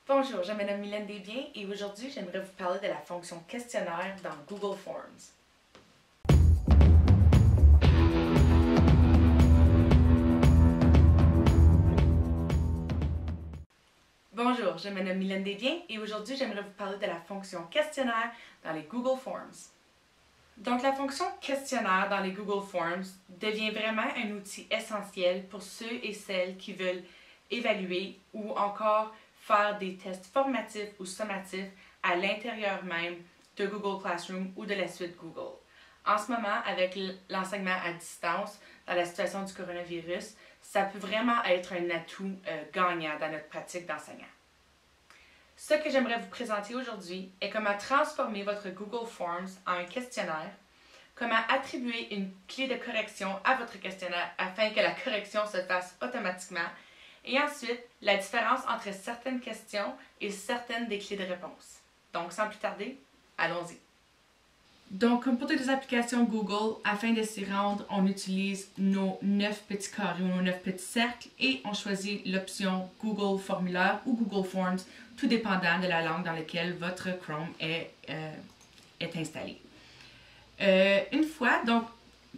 Bonjour, je me nomme Mylène Desbiens et aujourd'hui j'aimerais vous parler de la fonction questionnaire dans Google Forms. Bonjour, je me nomme Mylène Desbiens et aujourd'hui j'aimerais vous parler de la fonction questionnaire dans les Google Forms. Donc la fonction questionnaire dans les Google Forms devient vraiment un outil essentiel pour ceux et celles qui veulent évaluer ou encore faire des tests formatifs ou sommatifs à l'intérieur même de Google Classroom ou de la suite Google. En ce moment, avec l'enseignement à distance, dans la situation du coronavirus, ça peut vraiment être un atout gagnant dans notre pratique d'enseignant. Ce que j'aimerais vous présenter aujourd'hui est comment transformer votre Google Forms en un questionnaire, comment attribuer une clé de correction à votre questionnaire afin que la correction se fasse automatiquement, et ensuite, la différence entre certaines questions et certaines des clés de réponse. Donc, sans plus tarder, allons-y. Donc, comme pour toutes les applications Google, afin de s'y rendre, on utilise nos 9 petits carrés ou nos 9 petits cercles et on choisit l'option Google Formulaire ou Google Forms, tout dépendant de la langue dans laquelle votre Chrome est installé. Une fois, donc,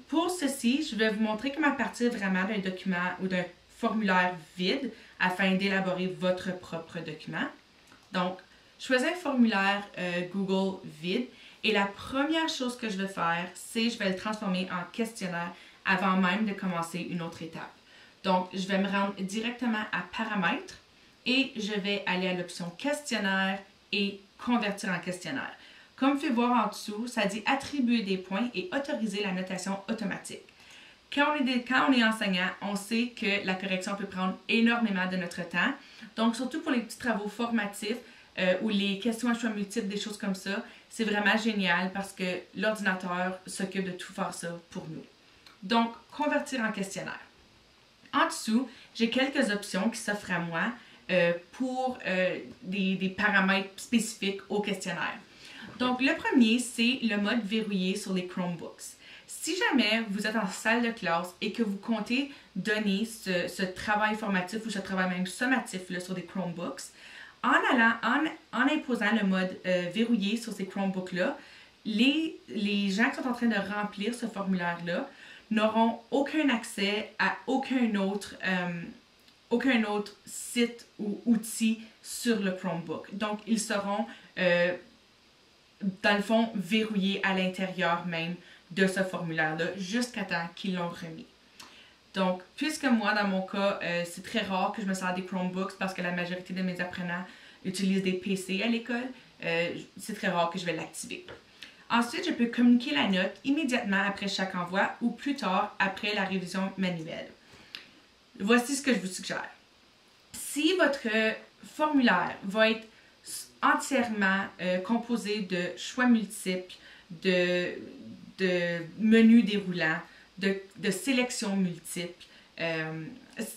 pour ceci, je vais vous montrer comment partir vraiment d'un document ou d'un formulaire vide afin d'élaborer votre propre document. Donc, choisissez un formulaire Google vide et la première chose que je vais faire, c'est je vais le transformer en questionnaire avant même de commencer une autre étape. Donc, je vais me rendre directement à Paramètres et je vais aller à l'option Questionnaire et Convertir en questionnaire. Comme vous pouvez voir en dessous, ça dit attribuer des points et autoriser la notation automatique. Quand on est enseignant, on sait que la correction peut prendre énormément de notre temps. Donc, surtout pour les petits travaux formatifs ou les questions à choix multiples, des choses comme ça, c'est vraiment génial parce que l'ordinateur s'occupe de tout faire ça pour nous. Donc, convertir en questionnaire. En dessous, j'ai quelques options qui s'offrent à moi pour des paramètres spécifiques au questionnaire. Donc, le premier, c'est le mode verrouillé sur les Chromebooks. Si jamais vous êtes en salle de classe et que vous comptez donner ce travail formatif ou ce travail même sommatif là, sur des Chromebooks, en imposant le mode verrouillé sur ces Chromebooks-là, les gens qui sont en train de remplir ce formulaire-là n'auront aucun accès à aucun autre site ou outil sur le Chromebook. Donc, ils seront, dans le fond, verrouillés à l'intérieur même de ce formulaire-là jusqu'à temps qu'ils l'ont remis. Donc, puisque moi, dans mon cas, c'est très rare que je me sers des Chromebooks parce que la majorité de mes apprenants utilisent des PC à l'école, c'est très rare que je vais l'activer. Ensuite, je peux communiquer la note immédiatement après chaque envoi ou plus tard après la révision manuelle. Voici ce que je vous suggère. Si votre formulaire va être entièrement composé de choix multiples, de menus déroulants, de sélections multiples,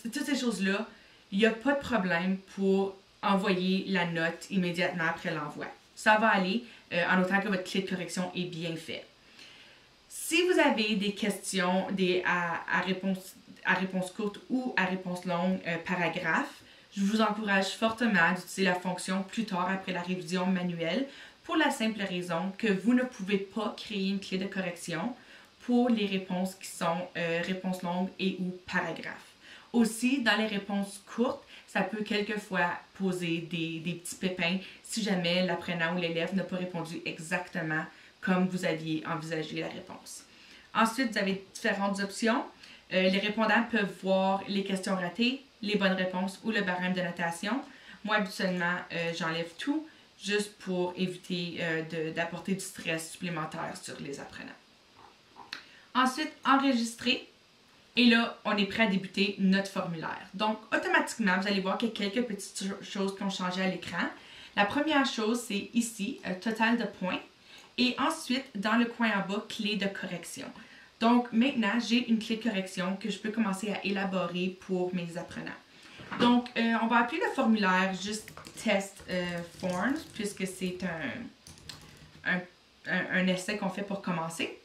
toutes ces choses-là, il n'y a pas de problème pour envoyer la note immédiatement après l'envoi. Ça va aller en autant que votre clé de correction est bien faite. Si vous avez des questions à réponse courte ou à réponse longue paragraphe, je vous encourage fortement d'utiliser la fonction plus tard après la révision manuelle pour la simple raison que vous ne pouvez pas créer une clé de correction pour les réponses qui sont réponses longues et ou paragraphes. Aussi, dans les réponses courtes, ça peut quelquefois poser des petits pépins si jamais l'apprenant ou l'élève n'a pas répondu exactement comme vous aviez envisagé la réponse. Ensuite, vous avez différentes options. Les répondants peuvent voir les questions ratées, les bonnes réponses ou le barème de notation. Moi, habituellement, j'enlève tout juste pour éviter d'apporter du stress supplémentaire sur les apprenants. Ensuite, enregistrer. Et là, on est prêt à débuter notre formulaire. Donc, automatiquement, vous allez voir qu'il y a quelques petites choses qui ont changé à l'écran. La première chose, c'est ici, total de points. Et ensuite, dans le coin en bas, clé de correction. Donc, maintenant, j'ai une clé de correction que je peux commencer à élaborer pour mes apprenants. Donc, on va appeler le formulaire juste Test Forms, puisque c'est un essai qu'on fait pour commencer.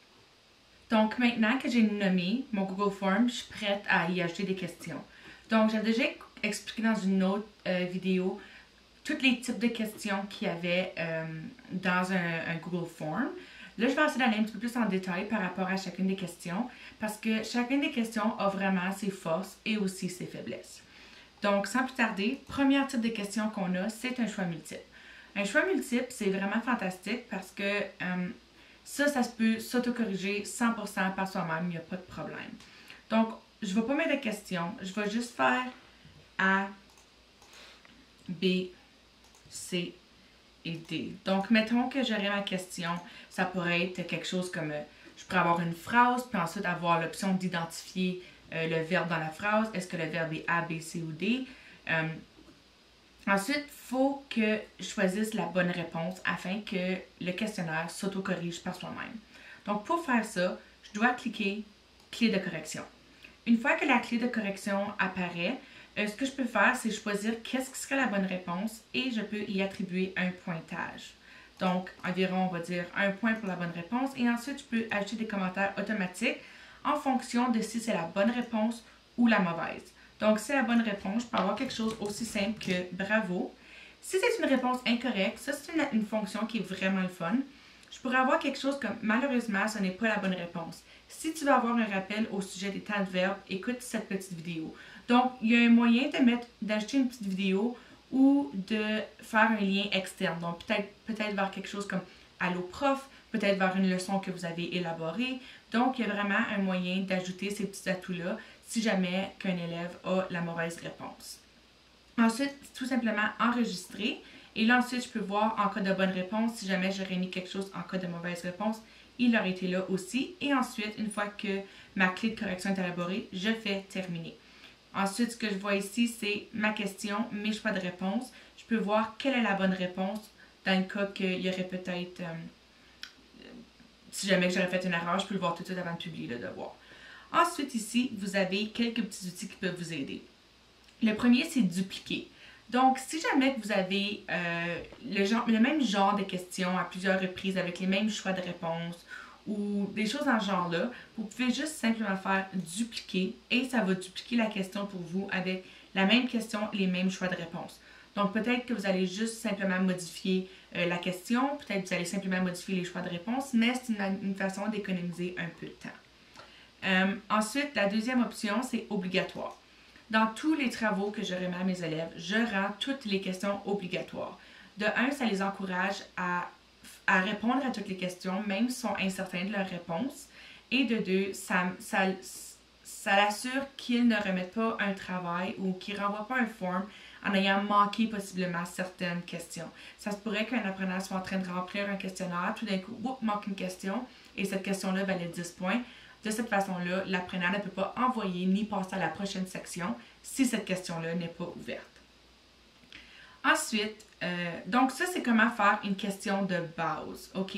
Donc, maintenant que j'ai nommé mon Google Form, je suis prête à y ajouter des questions. Donc, j'ai déjà expliqué dans une autre vidéo tous les types de questions qu'il y avait dans un Google Form. Là, je vais essayer d'aller un petit peu plus en détail par rapport à chacune des questions parce que chacune des questions a vraiment ses forces et aussi ses faiblesses. Donc, sans plus tarder, premier type de question qu'on a, c'est un choix multiple. Un choix multiple, c'est vraiment fantastique parce que ça se peut s'autocorriger 100% par soi-même, il n'y a pas de problème. Donc, je ne vais pas mettre de questions, je vais juste faire A, B, C et D. Donc, mettons que j'aurais ma question, ça pourrait être quelque chose comme, je pourrais avoir une phrase, puis ensuite avoir l'option d'identifier le verbe dans la phrase. Est-ce que le verbe est A, B, C ou D? Ensuite, il faut que je choisisse la bonne réponse afin que le questionnaire s'autocorrige par soi-même. Donc, pour faire ça, je dois cliquer « Clé de correction ». Une fois que la clé de correction apparaît, ce que je peux faire, c'est choisir qu'est-ce qui serait la bonne réponse et je peux y attribuer un pointage. Donc, environ, on va dire 1 point pour la bonne réponse et ensuite, je peux ajouter des commentaires automatiques en fonction de si c'est la bonne réponse ou la mauvaise. Donc, si c'est la bonne réponse, je peux avoir quelque chose aussi simple que bravo. Si c'est une réponse incorrecte, ça c'est une fonction qui est vraiment le fun. Je pourrais avoir quelque chose comme malheureusement, ce n'est pas la bonne réponse. Si tu veux avoir un rappel au sujet des temps de verbe, écoute cette petite vidéo. Donc, il y a un moyen d'ajouter une petite vidéo ou de faire un lien externe. Donc, peut-être vers quelque chose comme Allô prof, peut-être vers une leçon que vous avez élaborée. Donc, il y a vraiment un moyen d'ajouter ces petits atouts-là si jamais qu'un élève a la mauvaise réponse. Ensuite, tout simplement enregistrer. Et là, ensuite, je peux voir en cas de bonne réponse, si jamais j'aurais mis quelque chose en cas de mauvaise réponse, il aurait été là aussi. Et ensuite, une fois que ma clé de correction est élaborée, je fais terminer. Ensuite, ce que je vois ici, c'est ma question, mes choix de réponse. Je peux voir quelle est la bonne réponse dans le cas qu'il y aurait peut-être... si jamais j'aurais fait une erreur, je peux le voir tout de suite avant de publier le devoir. Ensuite, ici, vous avez quelques petits outils qui peuvent vous aider. Le premier, c'est dupliquer. Donc, si jamais vous avez le même genre de questions à plusieurs reprises avec les mêmes choix de réponse ou des choses dans ce genre-là, vous pouvez juste simplement faire dupliquer et ça va dupliquer la question pour vous avec la même question et les mêmes choix de réponse. Donc, peut-être que vous allez juste simplement modifier la question, peut-être que vous allez simplement modifier les choix de réponse, mais c'est une façon d'économiser un peu de temps. Ensuite, la deuxième option, c'est obligatoire. Dans tous les travaux que je remets à mes élèves, je rends toutes les questions obligatoires. De un, ça les encourage à répondre à toutes les questions, même s'ils sont incertains de leur réponse. Et de deux, ça l'assure qu'ils ne remettent pas un travail ou qu'ils ne renvoient pas un form en ayant manqué possiblement certaines questions. Ça se pourrait qu'un apprenant soit en train de remplir un questionnaire, tout d'un coup, manque une question et cette question-là valait 10 points. De cette façon-là, l'apprenant ne peut pas envoyer ni passer à la prochaine section si cette question-là n'est pas ouverte. Ensuite, donc ça, c'est comment faire une question de base, OK?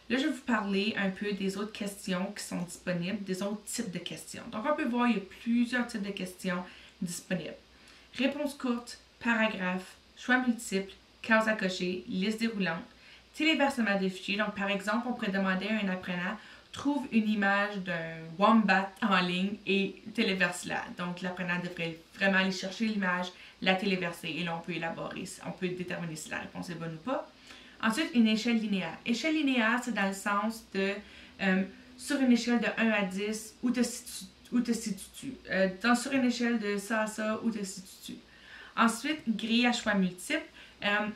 Là, je vais vous parler un peu des autres questions qui sont disponibles, des autres types de questions. Donc, on peut voir, il y a plusieurs types de questions disponibles. Réponse courte, paragraphe, choix multiple, case à cocher, liste déroulante, téléversement de fichiers. Donc, par exemple, on pourrait demander à un apprenant trouve une image d'un wombat en ligne et téléverse-la. Donc, l'apprenant devrait vraiment aller chercher l'image, la téléverser et là, on peut élaborer, on peut déterminer si la réponse est bonne ou pas. Ensuite, une échelle linéaire. Échelle linéaire, c'est dans le sens de, sur une échelle de 1 à 10, où te situes-tu? Sur une échelle de ça à ça, où te situes-tu? Ensuite, grille à choix multiples.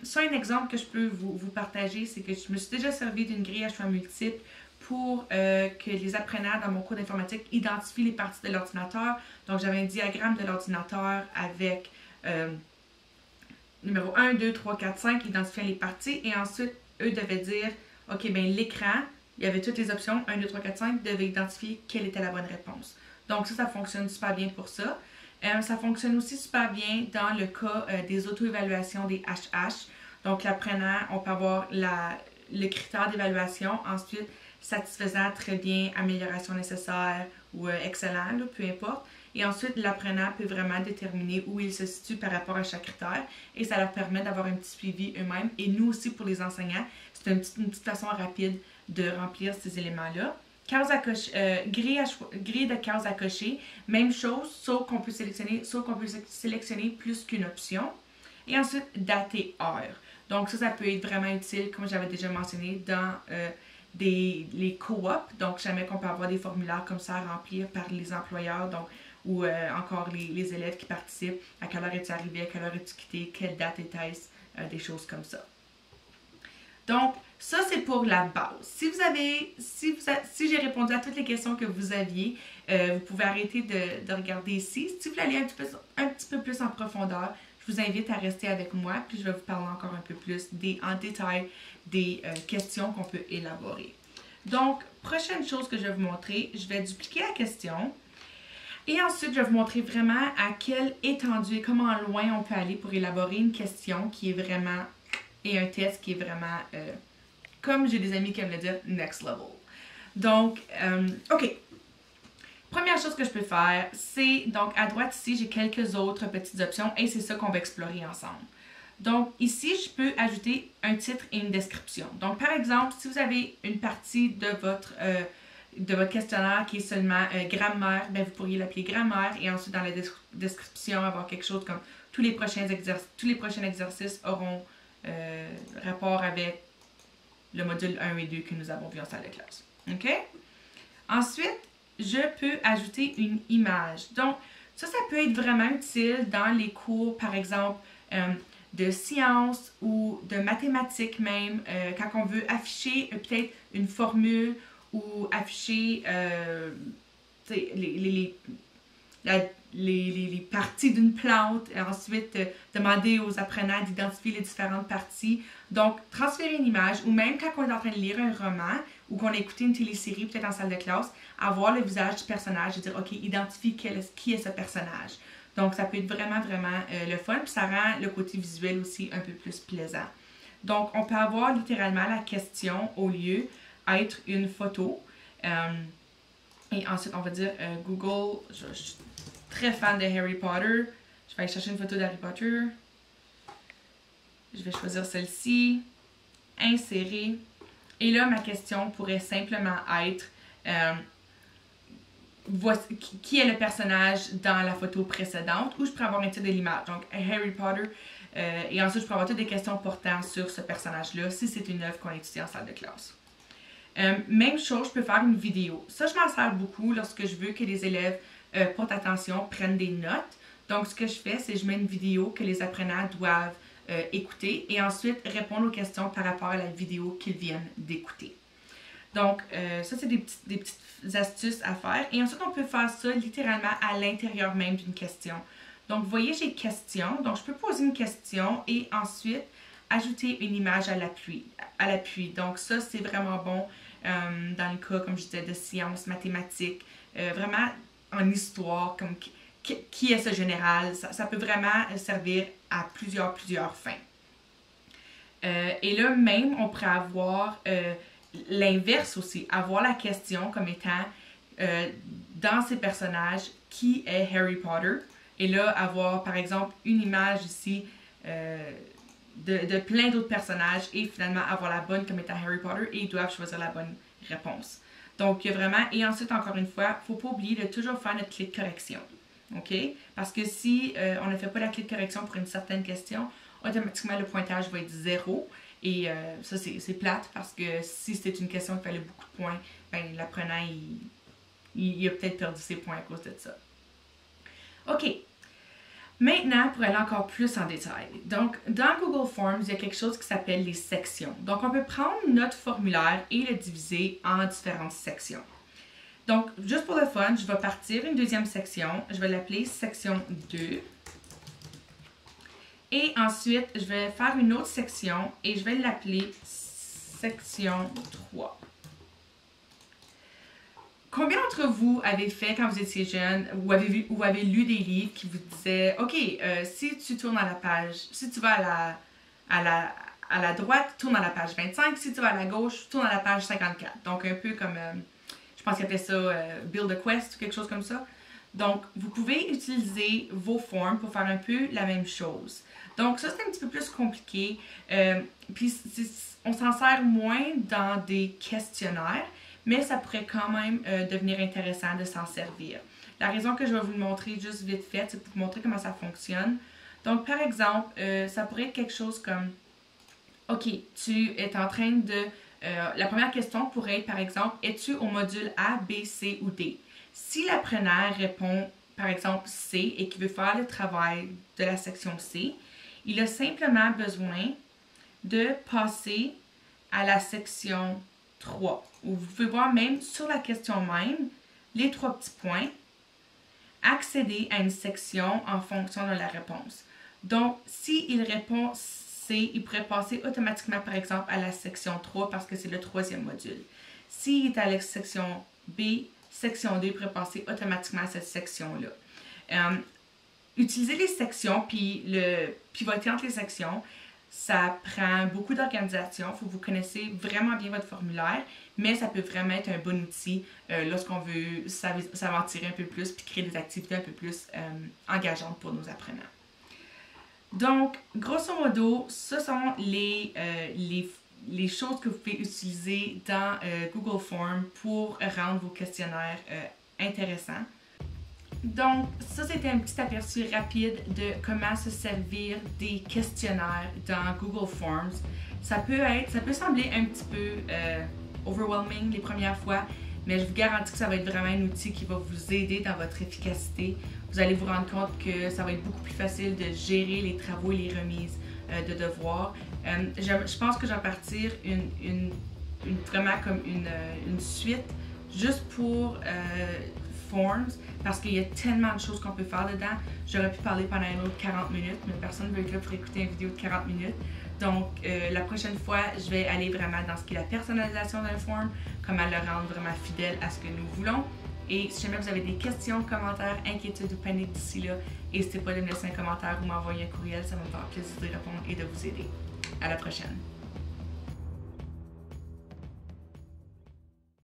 Ça, un exemple que je peux vous partager, c'est que je me suis déjà servi d'une grille à choix multiples pour que les apprenants dans mon cours d'informatique identifient les parties de l'ordinateur. Donc, j'avais un diagramme de l'ordinateur avec numéro 1, 2, 3, 4, 5, identifiant les parties. Et ensuite, eux devaient dire, OK, bien l'écran, il y avait toutes les options, 1, 2, 3, 4, 5, devaient identifier quelle était la bonne réponse. Donc, ça fonctionne super bien pour ça. Ça fonctionne aussi super bien dans le cas des auto-évaluations des HH. Donc, l'apprenant, on peut avoir le critère d'évaluation. Ensuite, satisfaisant, très bien, amélioration nécessaire ou excellent, là, peu importe. Et ensuite, l'apprenant peut vraiment déterminer où il se situe par rapport à chaque critère et ça leur permet d'avoir un petit suivi eux-mêmes. Et nous aussi, pour les enseignants, c'est une petite façon rapide de remplir ces éléments-là. Grille de cases à cocher, même chose, sauf qu'on peut sélectionner plus qu'une option. Et ensuite, date et heure. Donc ça peut être vraiment utile, comme j'avais déjà mentionné, dans les co-op. Donc jamais qu'on peut avoir des formulaires comme ça à remplir par les employeurs, donc ou encore les élèves qui participent, à quelle heure es-tu arrivé, à quelle heure es-tu quitté, quelle date était-ce, des choses comme ça. Donc, ça c'est pour la base. Si j'ai répondu à toutes les questions que vous aviez, vous pouvez arrêter de regarder ici. Si vous voulez aller un petit peu plus en profondeur, je vous invite à rester avec moi, puis je vais vous parler encore un peu plus en détail des questions qu'on peut élaborer. Donc, prochaine chose que je vais vous montrer, je vais dupliquer la question. Et ensuite, je vais vous montrer vraiment à quelle étendue et comment loin on peut aller pour élaborer une question qui est vraiment, et un test qui est vraiment, comme j'ai des amis qui aiment le dire, next level. Donc, OK. Première chose que je peux faire, c'est, donc à droite ici, j'ai quelques autres petites options et c'est ça qu'on va explorer ensemble. Donc ici, je peux ajouter un titre et une description. Donc par exemple, si vous avez une partie de votre questionnaire qui est seulement grammaire, bien, vous pourriez l'appeler grammaire et ensuite dans la description avoir quelque chose comme tous les prochains exercices auront rapport avec le module 1 et 2 que nous avons vu en salle de classe. OK? Ensuite, je peux ajouter une image. Donc, ça peut être vraiment utile dans les cours, par exemple, de sciences ou de mathématiques même, quand on veut afficher peut-être une formule ou afficher les parties d'une plante, et ensuite demander aux apprenants d'identifier les différentes parties. Donc, transférer une image, ou même quand on est en train de lire un roman, ou qu'on a écouté une télésérie, peut-être en salle de classe, avoir le visage du personnage et dire, OK, identifie qui est ce personnage. Donc, ça peut être vraiment, vraiment le fun, puis ça rend le côté visuel aussi un peu plus plaisant. Donc, on peut avoir littéralement la question au lieu d'être une photo. Et ensuite, on va dire Google, je suis très fan de Harry Potter. Je vais aller chercher une photo d'Harry Potter. Je vais choisir celle-ci. Insérer. Et là, ma question pourrait simplement être voici, qui est le personnage dans la photo précédente, ou je pourrais avoir un titre de l'image. Donc, Harry Potter. Et ensuite, je pourrais avoir toutes des questions portant sur ce personnage-là, si c'est une œuvre qu'on étudie en salle de classe. Même chose, je peux faire une vidéo. Ça, je m'en sers beaucoup lorsque je veux que les élèves portent attention, prennent des notes. Donc, ce que je fais, c'est que je mets une vidéo que les apprenants doivent écouter et ensuite répondre aux questions par rapport à la vidéo qu'ils viennent d'écouter. Donc, ça, c'est des petites astuces à faire. Et ensuite, on peut faire ça littéralement à l'intérieur même d'une question. Donc, vous voyez, j'ai question. Donc, je peux poser une question et ensuite ajouter une image à l'appui. Donc, ça, c'est vraiment bon dans le cas, comme je disais, de sciences, mathématiques, vraiment en histoire, comme qui est ce général. Ça peut vraiment servir à plusieurs fins. Et là, même, on pourrait avoir l'inverse aussi, avoir la question comme étant dans ces personnages, qui est Harry Potter? Et là, avoir par exemple une image ici de plein d'autres personnages et finalement avoir la bonne comme étant Harry Potter et ils doivent choisir la bonne réponse. Donc, il y a vraiment, et ensuite, encore une fois, il ne faut pas oublier de toujours faire notre clé de correction. OK? Parce que si on ne fait pas la clé de correction pour une certaine question, automatiquement le pointage va être 0. Et ça, c'est plate parce que si c'était une question qui fallait beaucoup de points, ben, l'apprenant, il a peut-être perdu ses points à cause de ça. OK. Maintenant, pour aller encore plus en détail. Donc, dans Google Forms, il y a quelque chose qui s'appelle les sections. Donc, on peut prendre notre formulaire et le diviser en différentes sections. Donc, juste pour le fun, je vais partir une deuxième section. Je vais l'appeler section 2. Et ensuite, je vais faire une autre section et je vais l'appeler section 3. Combien d'entre vous avez fait quand vous étiez jeune ou avez lu des livres qui vous disaient « Ok, si tu tournes à la page, si tu vas à la droite, tourne à la page 25. Si tu vas à la gauche, tourne à la page 54. » Donc, un peu comme, je pense qu'il appelait ça Build a Quest ou quelque chose comme ça. Donc, vous pouvez utiliser vos formes pour faire un peu la même chose. Donc, ça, c'est un petit peu plus compliqué. Puis, on s'en sert moins dans des questionnaires, mais ça pourrait quand même devenir intéressant de s'en servir. La raison que je vais vous le montrer juste vite fait, c'est pour vous montrer comment ça fonctionne. Donc, par exemple, ça pourrait être quelque chose comme, OK, tu es en train de... la première question pourrait être, par exemple, es-tu au module A, B, C ou D? Si l'apprenant répond, par exemple, C et qu'il veut faire le travail de la section C, il a simplement besoin de passer à la section 3. Où vous pouvez voir même sur la question même, les 3 petits points, accéder à une section en fonction de la réponse. Donc, s'il répond C, il pourrait passer automatiquement, par exemple, à la section 3 parce que c'est le 3e module. S'il est à la section B, section 2, il pourrait passer automatiquement à cette section-là. Utiliser les sections puis le pivoter entre les sections, ça prend beaucoup d'organisation. Il faut que vous connaissiez vraiment bien votre formulaire, mais ça peut vraiment être un bon outil lorsqu'on veut s'aventurer un peu plus puis créer des activités un peu plus engageantes pour nos apprenants. Donc, grosso modo, ce sont les choses que vous pouvez utiliser dans Google Forms pour rendre vos questionnaires intéressants. Donc, ça c'était un petit aperçu rapide de comment se servir des questionnaires dans Google Forms. Ça peut sembler un petit peu overwhelming les premières fois, mais je vous garantis que ça va être vraiment un outil qui va vous aider dans votre efficacité. Vous allez vous rendre compte que ça va être beaucoup plus facile de gérer les travaux et les remises de devoirs. Je pense que je vais partir vraiment comme une suite juste pour Forms, parce qu'il y a tellement de choses qu'on peut faire dedans. J'aurais pu parler pendant un autre 40 minutes, mais personne ne veut être là pour écouter une vidéo de 40 minutes. Donc, la prochaine fois, je vais aller vraiment dans ce qui est la personnalisation d'un form, comment le rendre vraiment fidèle à ce que nous voulons. Et si jamais vous avez des questions, commentaires, inquiétudes ou paniques d'ici là, n'hésitez pas à me laisser un commentaire ou m'envoyer un courriel, ça va me faire plaisir de répondre et de vous aider. À la prochaine!